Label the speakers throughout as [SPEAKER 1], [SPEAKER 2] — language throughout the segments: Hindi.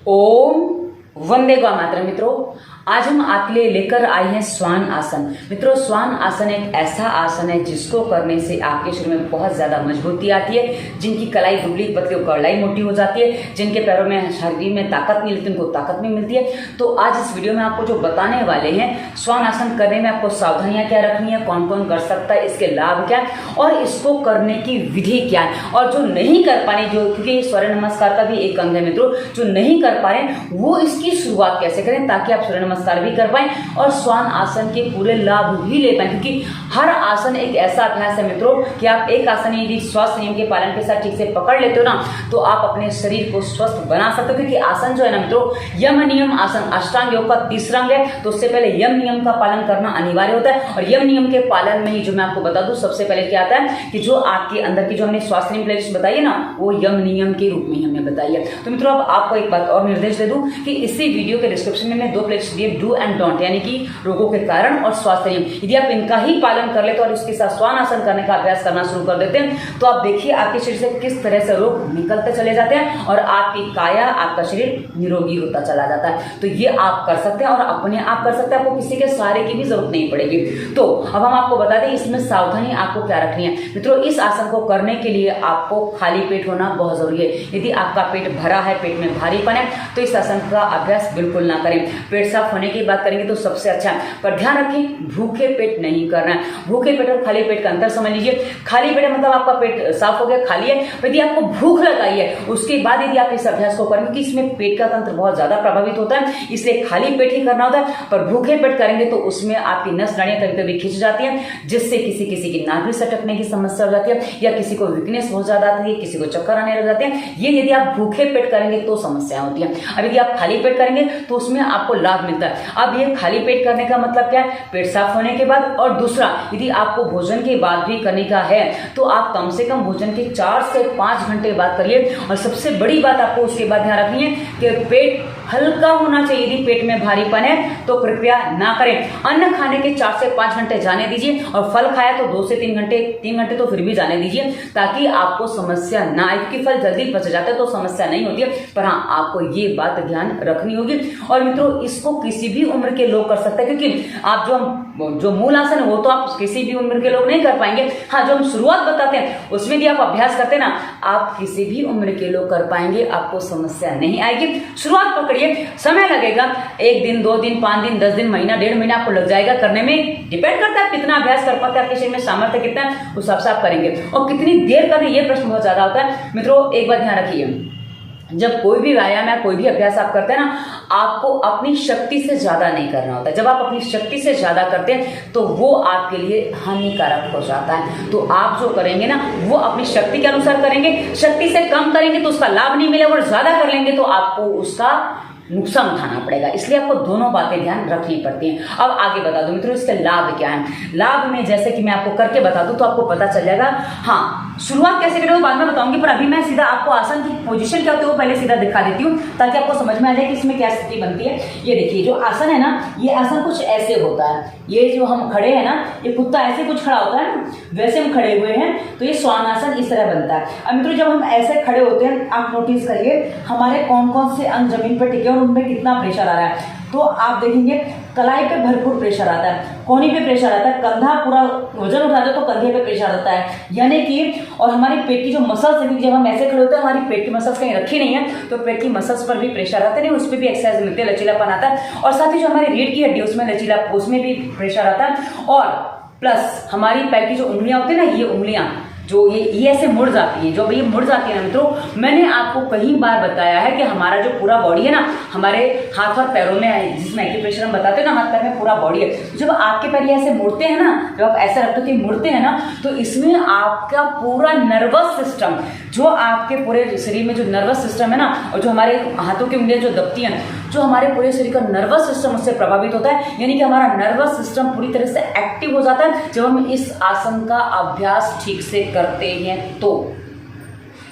[SPEAKER 1] ओम वंदे गौ मातरम। मित्रों, आज हम आपके लिए लेकर आए हैं श्वान आसन। मित्रों, श्वान आसन एक ऐसा आसन है जिसको करने से आपके शरीर में बहुत ज्यादा मजबूती आती है। जिनकी कलाई दुबली पतली कलाई मोटी हो जाती है, जिनके पैरों में शरीर में ताकत नहीं मिलती उनको ताकत नहीं मिलती है। तो आज इस वीडियो में आपको जो बताने वाले हैं, श्वान आसन करने में आपको सावधानियां क्या रखनी है, कौन कौन कर सकता है, इसके लाभ क्या है और इसको करने की विधि क्या है। और जो नहीं कर पा रहे, जो क्योंकि सूर्य नमस्कार का भी एक अंग है मित्रों, जो नहीं कर पा रहे वो इसकी शुरुआत कैसे करें ताकि आप सूर्य नमस्कार भी कर पाएं और श्वान आसन के पूरे लाभ भी ले पाएं। क्योंकि हर आसन एक ऐसा अभ्यास है मित्रों कि आप एक आसन यदि स्वास्थ्य नियम के पालन के साथ ठीक से पकड़ लेते हो ना, तो आप अपने शरीर को स्वस्थ बना सकते हो। क्योंकि आसन जो है ना मित्रों, यम नियम आसन अष्टांग योग का तीसरा अंग है, तो उससे पहले यम नियम का पालन करना अनिवार्य होता है। और यम नियम के पालन में ही जो मैं आपको बता दूं, सबसे पहले क्या आता है कि जो आपके अंदर की जो हमने स्वास्थ्य नियम प्लेलिस्ट बताई है ना, वो यम नियम के रूप में हमने बताई है। तो मित्रों, अब आपको एक बात और निर्देश दे दूं कि इसी वीडियो के डिस्क्रिप्शन में मैं 2 प्लेलिस्ट दिए, डू एंड डोंट, यानी कि रोगों के कारण और स्वास्थ्य नियम। यदि आप इनका ही पालन कर लेते और इसके साथ श्वान आसन करने का अभ्यास करना शुरू कर देते हैं, तो आप देखिए आपके शरीर से किस तरह से रोग निकलते चले जाते हैं और आपकी काया, आपका शरीर निरोगी होता चला जाता है। तो ये आप कर सकते हैं और अपने आप कर सकते हैं, आपको किसी के सहारे की भी जरूरत नहीं पड़ेगी। तो अब हम आपको बता दें इसमें सावधानी आपको क्या रखनी है। मित्रों, इस आसन को करने के लिए आपको खाली पेट होना बहुत जरूरी है। यदि आपका पेट भरा है, पेट में भारीपन है, तो इस आसन का अभ्यास बिल्कुल ना करें। पेट साफ होने की बात करेंगे तो सबसे अच्छा है, पर ध्यान रखें भूखे पेट नहीं करना है। भूखे पेट और खाली पेट का अंतर समझ लीजिए। खाली पेट मतलब आपका पेट साफ हो गया, खाली है। यदि आपको भूख लगाई है, उसके बाद यदि आप इस अभ्यास को करेंगे, क्योंकि इसमें पेट का तंत्र बहुत ज्यादा प्रभावित होता है, इसलिए खाली पेट ही करना होता है। पर भूखे पेट करेंगे तो उसमें आपकी नस नाड़ियां कभी कभी खिंच जाती है, जिससे किसी किसी की नाभि सटकने की समस्या हो जाती है, या किसी को वीकनेस हो जाती है, किसी को चक्कर आने लग जाते हैं। ये यदि आप भूखे पेट करेंगे तो समस्या होती है। अब यदि आप खाली पेट करेंगे तो उसमें आपको लाभ मिलता है। अब ये खाली पेट करने का मतलब क्या है, पेट साफ होने के बाद। और दूसरा, यदि आपको भोजन के बाद भी करने का है तो आप कम से कम भोजन के 4 से 5 घंटे बाद करिए। और सबसे बड़ी बात आपको उसके बाद ध्यान रखनी है कि पेट हल्का होना चाहिए। यदि पेट में भारीपन है तो कृपया ना करें। अन्न खाने के 4 से 5 घंटे जाने दीजिए और फल खाया तो 2 से 3 घंटे, 3 घंटे तो फिर भी जाने दीजिए, ताकि आपको समस्या ना आए। क्योंकि फल जल्दी पच जाते हैं तो समस्या नहीं होती है, पर हाँ आपको ये बात ध्यान रखनी होगी। और मित्रों, इसको किसी भी उम्र के लोग कर सकते हैं, क्योंकि आप जो मूल आसन है वो तो आप किसी भी उम्र के लोग नहीं कर पाएंगे। हाँ, जो हम शुरुआत बताते हैं उसमें भी आप अभ्यास करते हैं ना, आप किसी भी उम्र के लोग कर पाएंगे, आपको समस्या नहीं आएगी। शुरुआत पकड़िए, समय लगेगा, 1 दिन 2 दिन 5 दिन 10 दिन महीना 1.5 महीना आपको लग जाएगा करने में। डिपेंड करता है कितना अभ्यास कर पाते हैं, आपके शरीर में सामर्थ्य कितना है, उस हिसाब से आप करेंगे। और कितनी देर करने, ये प्रश्न बहुत ज्यादा होता है। मित्रों, एक बात ध्यान रखिए, जब कोई भी व्यायाम या कोई भी अभ्यास आप करते हैं ना, आपको अपनी शक्ति से ज्यादा नहीं करना होता है। जब आप अपनी शक्ति से ज्यादा करते हैं तो वो आपके लिए हानिकारक हो जाता है। तो आप जो करेंगे ना, वो अपनी शक्ति के अनुसार करेंगे। शक्ति से कम करेंगे तो उसका लाभ नहीं मिलेगा, और ज्यादा कर लेंगे तो आपको उसका नुकसान उठाना पड़ेगा। इसलिए आपको दोनों बातें ध्यान रखनी पड़ती हैं। अब आगे बता दूं मित्रों, इसके लाभ क्या है। लाभ में जैसे कि मैं आपको करके बता दूं तो आपको पता चल जाएगा। हाँ, शुरुआत कैसे करें वो बाद में बताऊंगी, पर अभी मैं सीधा आपको आसन की पोजीशन क्या होती है वो पहले सीधा दिखा देती हूँ, ताकि आपको समझ में आ जाए कि इसमें क्या स्थिति बनती है। ये देखिए, जो आसन है ना, ये आसन कुछ ऐसे होता है। ये जो हम खड़े हैं ना, ये कुत्ता ऐसे कुछ खड़ा होता है ना, वैसे हम खड़े हुए हैं, तो ये श्वान आसन इस तरह बनता है। अब मित्रों, जब हम ऐसे खड़े होते हैं, आप नोटिस करिए हमारे कौन कौन से अंग जमीन पर टिके और उनमें कितना प्रेशर आ रहा है। तो आप देखेंगे कलाई पे भरपूर प्रेशर आता है, कोहनी पे प्रेशर आता है, कंधा पूरा वजन उठाते हैं तो कंधे पे प्रेशर आता है, यानी कि। और हमारी पेट की जो मसल्स है, जब हम ऐसे खड़े होते हैं हमारी पेट की मसल्स कहीं रखी नहीं है, तो पेट की मसल्स पर भी प्रेशर आता है, उस पर भी एक्सरसाइज मिलती है, लचीलापन आता है। और साथ ही जो हमारी रीढ़ की हड्डी उसमें लचीला, उसमें भी प्रेशर आता है। और प्लस हमारी पैर की जो उंगलियां होती है ना, ये उंगलियां जो ये ऐसे मुड़ जाती है, जो ये मुड़ जाती है ना मित्रों, मैंने आपको कई बार बताया है कि हमारा जो पूरा बॉडी है ना, हमारे हाथ और पैरों में है, जिसमें एक्यूप्रेशर हम बताते हैं ना, हाथ पैर में पूरा बॉडी है। जब आपके पैर ये ऐसे मुड़ते हैं ना, जब आप ऐसे रखते थे मुड़ते हैं ना, तो इसमें आपका पूरा नर्वस सिस्टम, जो आपके पूरे शरीर में जो नर्वस सिस्टम है ना, और जो हमारे हाथों की उंगलियां जो दबती हैं, जो हमारे पूरे शरीर का नर्वस सिस्टम उससे प्रभावित होता है। यानी कि हमारा नर्वस सिस्टम पूरी तरह से एक्टिव हो जाता है जब हम इस आसन का अभ्यास ठीक से करते हैं। तो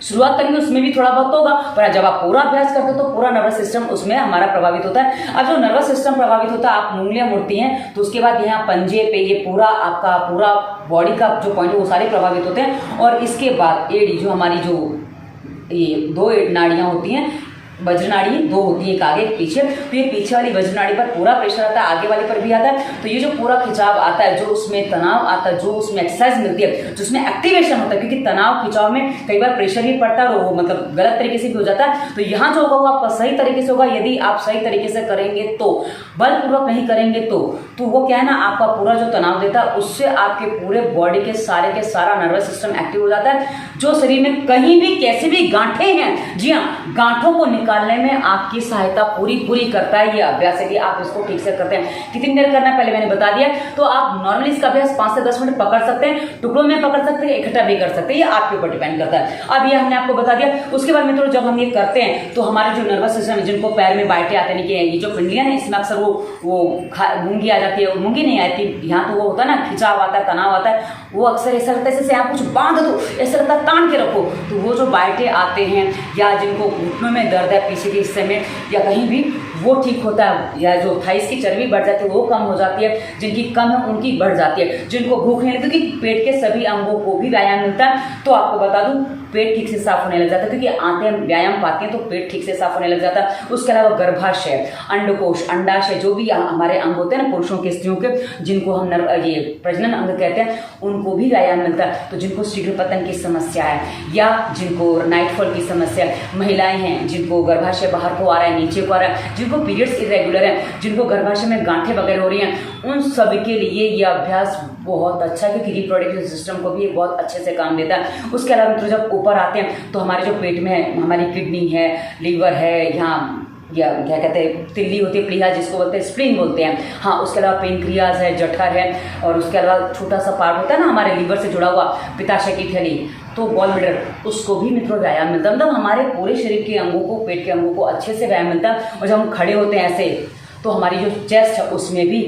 [SPEAKER 1] शुरुआत करेंगे उसमें भी थोड़ा बहुत होगा, पर जब आप पूरा अभ्यास करते हो तो पूरा नर्वस सिस्टम उसमें हमारा प्रभावित होता है। अब जो नर्वस सिस्टम प्रभावित होता है, आप उंगलियां मुड़ती हैं, तो उसके बाद यहाँ पंजे पे ये पूरा आपका पूरा बॉडी का जो पॉइंट है वो सारे प्रभावित होते हैं। और इसके बाद एड़ी, जो हमारी जो ये 2 नाड़ियां होती हैं, वज्रनाड़ी 2 होती है, एक आगे एक पीछे। तो ये पीछे वाली वज्रनाड़ी पर पूरा प्रेशर आता है, आगे वाले पर भी आता है। तो ये जो पूरा खिंचाव आता है, जो उसमें तनाव आता है, जो उसमें एक्सरसाइज मिलती है, जो उसमें एक्टिवेशन होता है, क्योंकि तनाव खिंचाव में कई बार प्रेशर भी पड़ता है और वो मतलब गलत तरीके से भी हो जाता है। तो यहाँ जो होगा वो आपका सही तरीके से होगा, यदि आप सही तरीके से करेंगे तो, बलपूर्वक नहीं करेंगे तो वो क्या है ना, आपका पूरा जो तनाव देता है उससे आपके पूरे बॉडी के सारा नर्वस सिस्टम एक्टिव हो जाता है। जो शरीर में कहीं भी कैसे भी गांठें हैं, जी हाँ, गांठों को निकालने में आपकी सहायता पूरी करता है ये अभ्यास, यदि आप इसको ठीक से करते हैं। कितनी देर करना है पहले मैंने बता दिया। तो आप नॉर्मली इसका अभ्यास 5 से 10 मिनट पकड़ सकते हैं, टुकड़ों में पकड़ सकते हैं, इकट्ठा भी कर सकते हैं, ये आपके ऊपर डिपेंड करता है। अब ये हमने आपको बता दिया। उसके बाद मित्रों जब हम ये करते हैं तो हमारे जो नर्वस सिस्टम, जिनको पैर में बाइटें आते हैं, ये जो पिंडलियां हैं, इसमें अक्सर वो मूंगी आ जाती है, मूंगी नहीं आती, यहाँ तो वो होता है ना, खिंचाव आता है, तनाव आता है, वो अक्सर ऐसा लगता है जैसे आप कुछ बांध दो, ऐसा लगता है तान के रखो। तो वो जो बाइटें आते हैं या जिनको घुटनों में दर्द है पीछे के हिस्से में या कहीं भी, वो ठीक होता है। या जो थाइस की चर्बी बढ़ जाती है वो कम हो जाती है, जिनकी कम है उनकी बढ़ जाती है। जिनको भूख नहीं लगती, क्योंकि पेट के सभी अंगों को भी व्यायाम मिलता है। तो आपको बता दूं, पेट ठीक से साफ होने लग जाता है, क्योंकि आंतें व्यायाम पाती हैं तो पेट ठीक से साफ होने लग जाता है। उसके अलावा गर्भाशय, अंडकोश, अंडाशय, जो भी हमारे अंग होते हैं ना पुरुषों के, स्त्रियों के, जिनको हम ये प्रजनन अंग कहते हैं, उनको भी व्यायाम मिलता है। तो जिनको शीघ्र पतन की समस्या है या जिनको नाइटफॉल की समस्या है, महिलाएं हैं जिनको गर्भाशय बाहर को आ रहा है, नीचे को आ रहा है, जिनको पीरियड्स इरेगुलर है, जिनको गर्भाशय में गांठें वगैरह हो रही हैं, उन सभी के लिए ये अभ्यास बहुत अच्छा है, क्योंकि रिप्रोडक्टिव सिस्टम को भी ये बहुत अच्छे से काम देता है। उसके अलावा मित्रों जब ऊपर आते हैं तो हमारे जो पेट में है, हमारी किडनी है, लीवर है, यहाँ या क्या कहते हैं, तिल्ली होती है, प्लीहा जिसको बोलते हैं, स्प्लीन बोलते हैं, हाँ। उसके अलावा पेनक्रियाज है, जठर है, और उसके अलावा छोटा सा पार्ट होता है ना हमारे लीवर से जुड़ा हुआ, पित्ताशय की थैली, तो गॉल ब्लैडर, उसको भी मित्रों व्यायाम मिलता है। मतलब हमारे पूरे शरीर के अंगों को, पेट के अंगों को अच्छे से व्यायाम मिलता है। और जब हम खड़े होते हैं ऐसे, तो हमारी जो चेस्ट है उसमें भी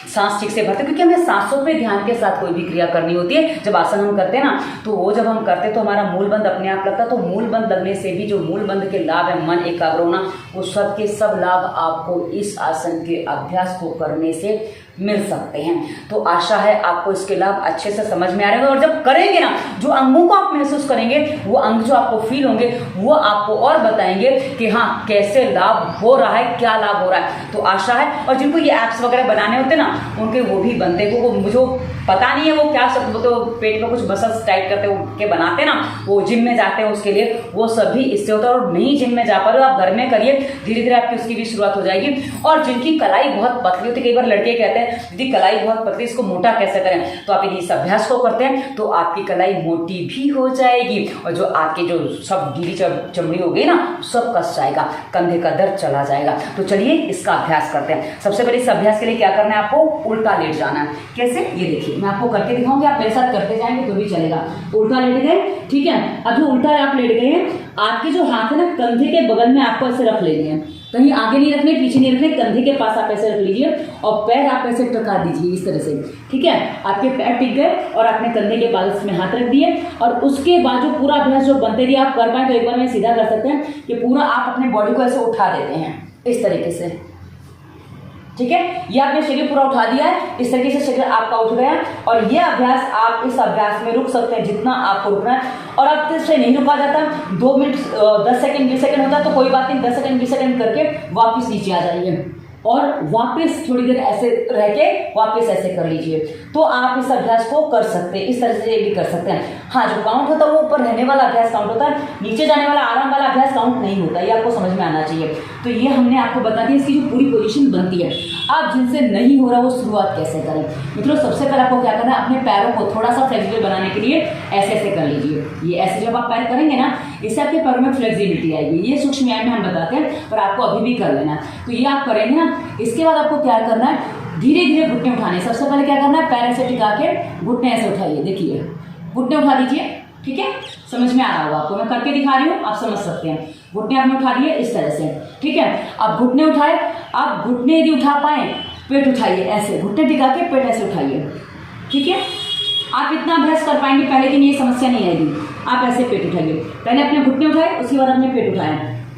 [SPEAKER 1] सांस ठीक से भरते, क्योंकि हमें सांसों पे ध्यान के साथ कोई भी क्रिया करनी होती है। जब आसन हम करते हैं ना, तो वो जब हम करते हैं तो हमारा मूल बंद अपने आप लगता है। तो मूल बंद लगने से भी जो मूल बंद के लाभ है, मन एकाग्र होना, वो सब के सब लाभ आपको इस आसन के अभ्यास को करने से मिल सकते हैं। तो आशा है आपको इसके लाभ अच्छे से समझ में आ रहे हैं। और जब करेंगे ना, जो अंगों को आप महसूस करेंगे, वो अंग जो आपको फील होंगे, वो आपको और बताएंगे कि हाँ कैसे लाभ हो रहा है, क्या लाभ हो रहा है। तो आशा है, और जिनको ये एप्स वगैरह बनाने होते हैं ना, उनके वो भी बनते हैं। वो मुझे पता नहीं है वो क्या शब्द बोलते, वो पेट में कुछ मसल्स टाइट करते के बनाते हैं ना, वो जिम में जाते हैं उसके लिए, वो सभी इससे होता है। और नहीं जिम में जा पा रहे हो, आप घर में करिए, धीरे धीरे आपकी उसकी भी शुरुआत हो जाएगी। और जिनकी कलाई बहुत पतली होती है, कई बार लड़के कहते हैं दीदी कलाई बहुत पतली, इसको मोटा कैसे करें, तो आप यदि इस अभ्यास को करते हैं तो आपकी कलाई मोटी भी हो जाएगी, और जो आपके जो सब ढीली चमड़ी हो गई ना, सब कस जाएगा, कंधे का दर्द चला जाएगा। तो चलिए इसका अभ्यास करते हैं। सबसे पहले इस अभ्यास के लिए क्या करना है, आपको उल्टा लेट जाना है। कैसे, ये देखिए मैं आपको करके दिखाऊंगी, आप मेरे साथ करते जाएंगे तो भी चलेगा। उल्टा लेट गए, ठीक है। अब जो उल्टा आप लेट गए हैं, आपके जो हाथ है ना कंधे के बगल में आपको ऐसे रख लेंगे, कहीं आगे नहीं रखने, पीछे नहीं रखने, कंधे के पास आप ऐसे रख लीजिए और पैर आप ऐसे टका दीजिए इस तरह से, ठीक है। आपके पैर टिक गए और आपने कंधे के पास में हाथ रख दिए। और उसके बाद जो पूरा अभ्यास जो बनते रहिए, आप कर पाए तो एक बार में सीधा कर सकते हैं कि पूरा आप अपने बॉडी को ऐसे उठा देते हैं इस तरीके से, ठीक है। ये आपने शरीर पूरा उठा दिया है, इस तरीके से शरीर आपका उठ गया। और ये अभ्यास, आप इस अभ्यास में रुक सकते हैं जितना आपको रुकना है। और अब इससे नहीं रुका जाता, 2 मिनट 10 सेकंड 20 सेकंड होता है तो कोई बात नहीं, 10 सेकंड 20 सेकंड करके वापस नीचे आ जाइए और वापस थोड़ी देर ऐसे रह के वापस ऐसे कर लीजिए। तो आप इस अभ्यास को कर सकते हैं, इस तरह से भी कर सकते हैं। हाँ, जो काउंट होता है वो ऊपर रहने वाला अभ्यास काउंट होता है, नीचे जाने वाला आराम वाला अभ्यास काउंट नहीं होता, ये आपको समझ में आना चाहिए। तो ये हमने आपको बता दिया, इसकी जो पूरी पोजीशन बनती है। आप जिनसे नहीं हो रहा वो शुरुआत कैसे करें मित्रों, सबसे पहले आपको क्या करना है, अपने पैरों को थोड़ा सा फ्लेक्सिबल बनाने के लिए ऐसे ऐसे कर लीजिए। ये ऐसे जब आप पैर करेंगे ना, इससे आपके पैरों में फ्लेक्सिबिलिटी आएगी। ये सूक्ष्म व्यायाम में हम बताते हैं, पर आपको अभी भी कर लेना है। तो ये आप करेंगे ना, इसके बाद आपको क्या करना है, धीरे धीरे घुटने उठाने। सबसे पहले क्या करना है, पैर ऐसे टिका के घुटने ऐसे उठाइए, देखिए घुटने उठा दीजिए, ठीक है। समझ में आ रहा होगा आपको, मैं करके दिखा रही हूँ, आप समझ सकते हैं। घुटने आपने उठा दिए इस तरह से, ठीक है। अब घुटने उठाए, आप घुटने यदि उठा पाए, पेट उठाइए ऐसे, घुटने टिका के पेट ऐसे उठाइए, ठीक है। आप इतना अभ्यास कर पाएंगे पहले कि ये समस्या नहीं आएगी। आप ऐसे पेट उठाइए, पहले अपने घुटने उठाए, उसके बाद अपने पेट उठाए,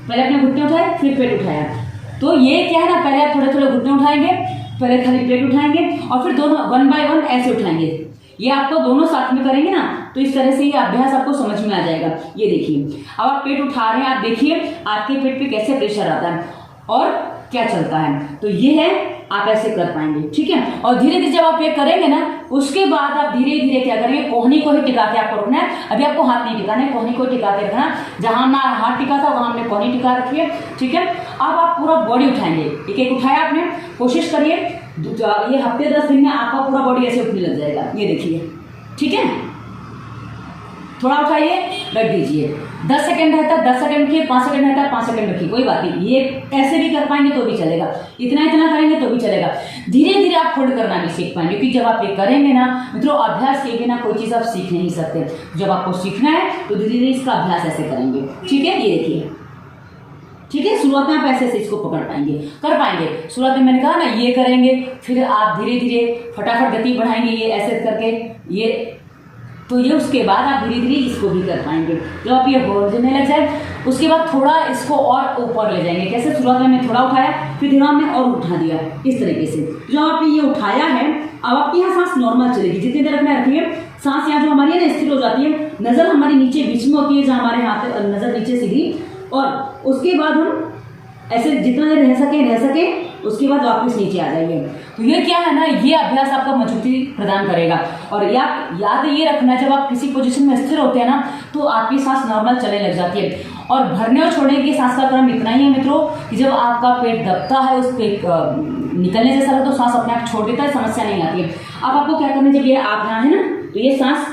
[SPEAKER 1] पहले अपने घुटने उठाए फिर पेट उठाया। तो ये क्या है ना, पहले आप थोड़े थोड़े घुटने उठाएंगे, पहले खाली पेट उठाएंगे और फिर दोनों 1 बाय 1 ऐसे उठाएंगे। ये आपको दोनों साथ में करेंगे ना तो इस तरह से ये अभ्यास आपको समझ में आ जाएगा। ये देखिए, अब आप पेट उठा रहे हैं, आप देखिए आपके पेट पे कैसे प्रेशर आता है और क्या चलता है। तो ये है, आप ऐसे कर पाएंगे, ठीक है। और धीरे धीरे जब आप ये करेंगे ना, उसके बाद आप धीरे धीरे क्या करेंगे, कोहनी को ही टिका के आपको रखना है। अभी आपको हाथ नहीं टिकाना है, कोहनी को टिका के रखना। जहां ना हाथ टिका था वहां हमने कोहनी टिका रखी है, ठीक है। अब आप पूरा बॉडी उठाएंगे, एक एक उठाया आपने, कोशिश करिए ये हफ्ते 10 दिन में आपका पूरा बॉडी ऐसे उठने लग जाएगा। ये देखिए, ठीक है। थोड़ा उठाइए, रख दीजिए। 10 सेकंड रहता है 10 सेकंड रखिए, 5 सेकंड रहता है 5 सेकंड रखिए, कोई बात नहीं। ये ऐसे भी कर पाएंगे तो भी चलेगा, इतना करेंगे तो भी चलेगा। धीरे धीरे आप होल्ड करना भी सीख पाएंगे, क्योंकि जब आप ये करेंगे ना मित्रों, अभ्यास के बिना कोई चीज आप सीख नहीं सकते। जब आपको सीखना है तो धीरे धीरे इसका अभ्यास ऐसे करेंगे, ठीक है। ये देखिए, ठीक है। शुरुआत में आप ऐसे इसको पकड़ पाएंगे, कर पाएंगे। शुरुआत में मैंने कहा ना, ये करेंगे, फिर आप धीरे धीरे फटाफट गति बढ़ाएंगे, ये ऐसे करके ये, तो ये उसके बाद आप धीरे धीरे इसको भी कर पाएंगे। जब आप ये होने लग जाए उसके बाद थोड़ा इसको और ऊपर ले जाएंगे। कैसे, शुरुआत में थोड़ा उठाया, फिर धीरे में और उठा दिया, इस तरीके से। जब आपने ये उठाया है, अब आपकी यहाँ सांस नॉर्मल चलेगी। जितनी देर रखना रखिए, सांस यहाँ जो हमारी है ना स्थिर हो जाती है, नजर हमारी नीचे बीच में होती है, जहाँ हमारे हाथ नजर नीचे सीधी, और उसके बाद हम ऐसे जितना देर रह सके, उसके बाद वापस नीचे आ जाइए। तो ये क्या है ना, ये अभ्यास आपका मजबूती प्रदान करेगा। और याद ये रखना, जब आप किसी पोजीशन में स्थिर होते हैं ना, तो आपकी सांस नॉर्मल चलने लग जाती है। और भरने और छोड़ने की सांस का क्रम इतना ही है मित्रों, कि जब आपका पेट दबता है, उस पेट निकलने जैसा लगता है तो सांस अपने आप छोड़ देता है, समस्या नहीं आती है। अब आपको क्या करना, जब ये आप यहाँ है ना, तो ये सांस,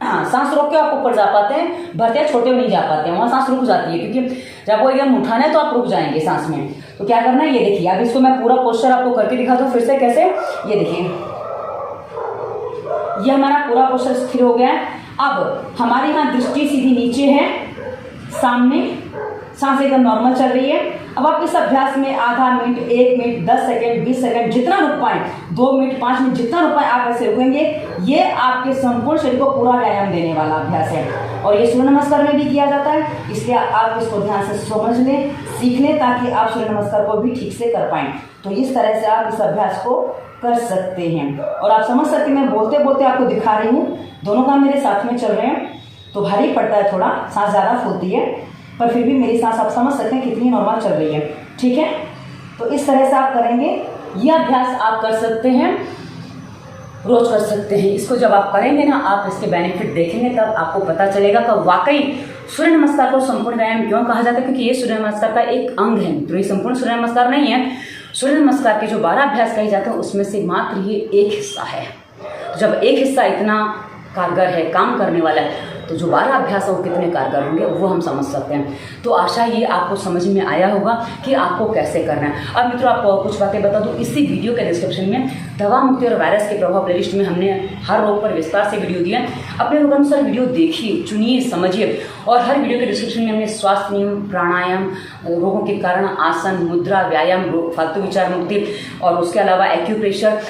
[SPEAKER 1] हाँ, सांस रोक के आप ऊपर जा पाते हैं, भरते हैं छोटे नहीं जा पाते हैं, वहां सांस रुक जाती है, क्योंकि जब वो एकदम उठाना है तो आप रुक जाएंगे सांस में। तो क्या करना है, ये देखिए। अब इसको मैं पूरा पोस्चर आपको करके दिखा दूं फिर से कैसे। ये देखिए, ये हमारा पूरा पोस्चर स्थिर हो गया है। अब हमारे यहाँ दृष्टि सीधी नीचे है, सामने सांस एकदम नॉर्मल चल रही है। अब आप इस अभ्यास में आधा मिनट, 1 मिनट, 10 सेकंड, 20 सेकंड, जितना रुक पाए, 2 मिनट, 5 मिनट, जितना रुक पाए आप ऐसे रुकेंगे। ये आपके संपूर्ण शरीर को पूरा व्यायाम देने वाला अभ्यास है, और ये सूर्य नमस्कार में भी किया जाता है। इसलिए आप इसको ध्यान से समझ लें, सीख लें, ताकि आप सूर्य नमस्कार को भी ठीक से कर पाएं। तो इस तरह से आप इस अभ्यास को कर सकते हैं। और आप समझ सकते हैं, मैं बोलते बोलते आपको दिखा रही हूँ, दोनों काम मेरे साथ में चल रहे हैं, तो भारी पड़ता है, थोड़ा सांस ज़्यादा फूलती है, पर फिर भी मेरी सांस आप समझ सकते हैं कितनी नॉर्मल चल रही है, ठीक है। तो इस तरह से आप करेंगे, ये अभ्यास आप कर सकते हैं, रोज कर सकते हैं। इसको जब आप करेंगे ना, आप इसके बेनिफिट देखेंगे, तब आपको पता चलेगा कि वाकई सूर्य नमस्कार को संपूर्ण व्यायाम क्यों कहा जाता है, क्योंकि ये सूर्य नमस्कार का एक अंग है। तो ये संपूर्ण सूर्य नमस्कार नहीं है। सूर्य नमस्कार के जो 12 अभ्यास कहे जाते हैं, उसमें से मात्र ये एक हिस्सा है। तो जब एक हिस्सा इतना कारगर है, काम करने वाला है, तो जो 12 अभ्यास है वो कितने कारगर होंगे वो हम समझ सकते हैं। तो आशा ये आपको समझ में आया होगा कि आपको कैसे करना है। अब मित्रों, आपको कुछ बातें बता दूं, इसी वीडियो के डिस्क्रिप्शन में दवा मुक्ति और वायरस के प्रभाव प्लेलिस्ट में हमने हर रोग पर विस्तार से वीडियो दिया है। अपने रोग अनुसार वीडियो देखिए, चुनिए, समझिए। और हर वीडियो के डिस्क्रिप्शन में हमने स्वास्थ्य नियम, प्राणायाम, रोगों के कारण आसन, मुद्रा, व्यायाम, फालतू विचार मुक्ति, और उसके अलावा एक्यूप्रेशर,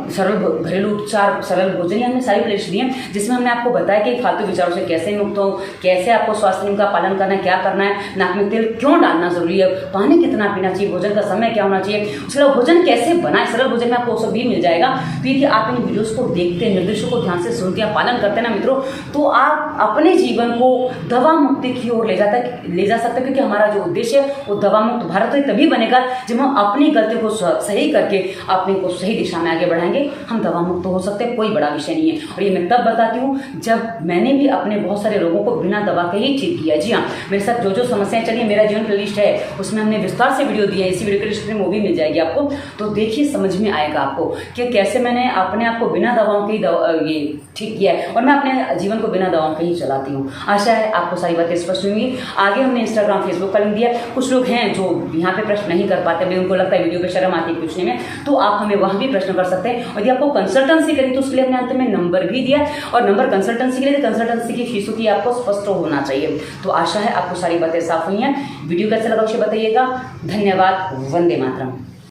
[SPEAKER 1] सरल घरेलू उपचार, सरल भोजन, हमने सारी प्लेलिस्ट दी है, जिसमें हमने आपको बताया कि फालतू विचारों से कैसे मुक्त हो, कैसे आपको स्वास्थ्य नियम का पालन करना है, क्या करना है, नाक में तेल क्यों डालना जरूरी है, पानी कितना पीना चाहिए, भोजन का समय क्या होना चाहिए, उसके अलावा भोजन कैसे बनाए, सरल भोजन में आपको सब भी मिल जाएगा। तो यदि आप इन वीडियोस को देखते हैं, निर्देशों को ध्यान से सुनते हैं, पालन करते हैं ना मित्रों, तो आप अपने जीवन को दवा मुक्ति की ओर ले जा सकते हैं। क्योंकि हमारा जो उद्देश्य है वो दवा मुक्त भारत तभी बनेगा जब हम अपनी गलती को सही करके अपने को सही दिशा में आगे बढ़ाएंगे। हम दवा मुक्त हो सकते हैं, कोई बड़ा विषय नहीं है। और ये मैं तब बताती हूँ जब मैंने भी अपने बहुत सारे रोगों को बिना दवा के ही ठीक किया। जी हाँ, मेरे साथ जो समस्याएं चली, मेरा जीवन प्लेलिस्ट है, उसमें हमने विस्तार से वीडियो दी है। इसी वीडियो के डिस्क्रिप्शन में वो भी मिल जाएगी आपको। तो देखिए, समझ में आएगा आपको कि कैसे मैंने अपने आप को बिना दवाओं के ही ये ठीक किया है, और मैं अपने जीवन को बिना दवाओं के ही चलाती हूँ। आशा है आपको सारी बातें स्पष्ट हुई। आगे हमने इंस्टाग्राम, फेसबुक का लिंक दिया। कुछ लोग हैं जो यहाँ पे प्रश्न नहीं कर पाते, उनको लगता है वीडियो पे शर्म आती है पूछने में, तो आप हमें वहाँ भी प्रश्न कर सकते हैं। और यदि आपको कंसल्टेंसी करें तो उसके लिए अपने अंत में नंबर भी दिया, और नंबर कंसल्टेंसी के लिए, कंसल्टेंसी की फीस होती है आपको स्पष्ट होना चाहिए। तो आशा है आपको सारी बातें साफ हुई हैं। वीडियो कैसे लगा उसे बताइएगा। धन्यवाद। वंदे मातरम।